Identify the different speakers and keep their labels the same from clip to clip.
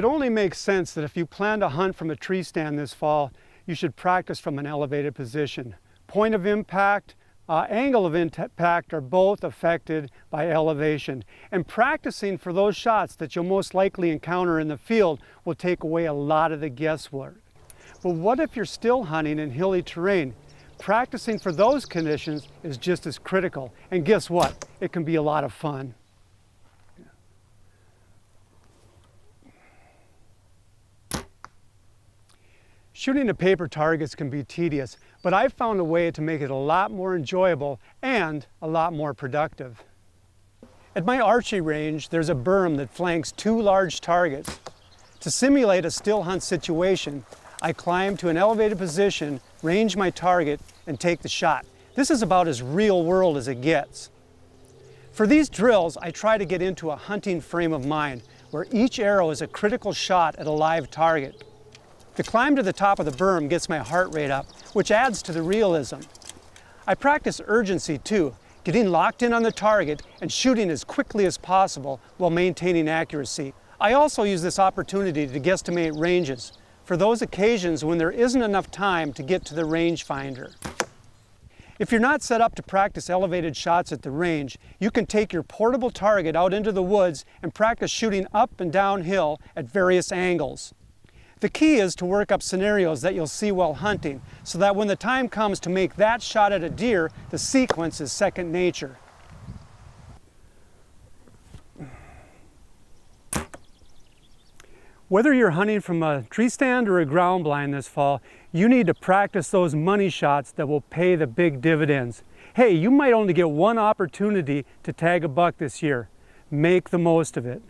Speaker 1: It only makes sense that if you plan to hunt from a tree stand this fall, you should practice from an elevated position. Point of impact, angle of impact are both affected by elevation. And practicing for those shots that you'll most likely encounter in the field will take away a lot of the guesswork. But what if you're still hunting in hilly terrain? Practicing for those conditions is just as critical. And guess what? It can be a lot of fun. Shooting at paper targets can be tedious, but I've found a way to make it a lot more enjoyable and a lot more productive. At my archery range, there's a berm that flanks 2 large targets. To simulate a still hunt situation, I climb to an elevated position, range my target, and take the shot. This is about as real world as it gets. For these drills, I try to get into a hunting frame of mind, where each arrow is a critical shot at a live target. The climb to the top of the berm gets my heart rate up, which adds to the realism. I practice urgency too, getting locked in on the target and shooting as quickly as possible while maintaining accuracy. I also use this opportunity to guesstimate ranges, for those occasions when there isn't enough time to get to the rangefinder. If you're not set up to practice elevated shots at the range, you can take your portable target out into the woods and practice shooting up and downhill at various angles. The key is to work up scenarios that you'll see while hunting, so that when the time comes to make that shot at a deer, the sequence is second nature. Whether you're hunting from a tree stand or a ground blind this fall, you need to practice those money shots that will pay the big dividends. Hey, you might only get one opportunity to tag a buck this year. Make the most of it.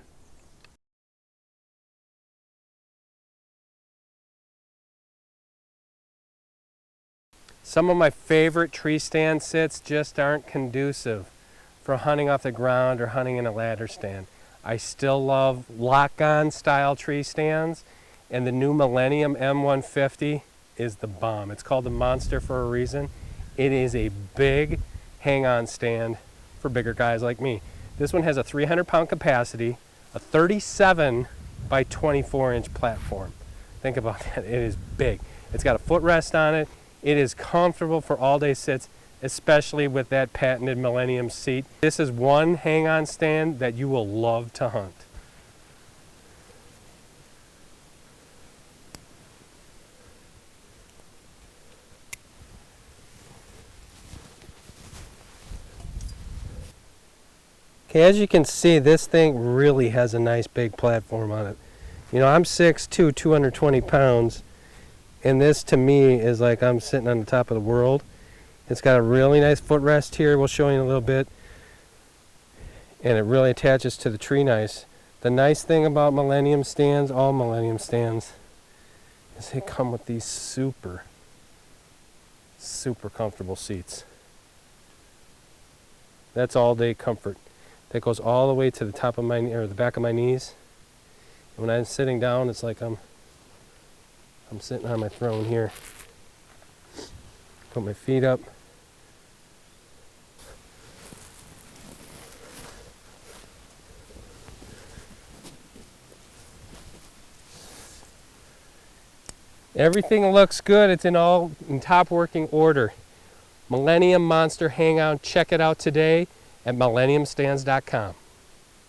Speaker 2: Some of my favorite tree stand sits just aren't conducive for hunting off the ground or hunting in a ladder stand. I still love lock-on style tree stands, and the new Millennium M150 is the bomb. It's called the Monster for a reason. It is a big hang-on stand for bigger guys like me. This one has a 300-pound capacity, a 37 by 24-inch platform. Think about that. It is big. It's got a footrest on it. It is comfortable for all-day sits, especially with that patented Millennium seat. This is one hang-on stand that you will love to hunt. Okay, as you can see, this thing really has a nice big platform on it. You know, I'm 6'2", 220 pounds, and this to me is like I'm sitting on the top of the world. It's got a really nice footrest here, we'll show you in a little bit, and it really attaches to the tree nice. The nice thing about Millennium stands, all Millennium stands, is they come with these super comfortable seats. That's all-day comfort. That goes all the way to the top of my, or the back of my knees. And when I'm sitting down, it's like I'm sitting on my throne here. Put my feet up. Everything looks good. It's in top working order. Millennium Monster Hangout. Check it out today at millenniumstands.com.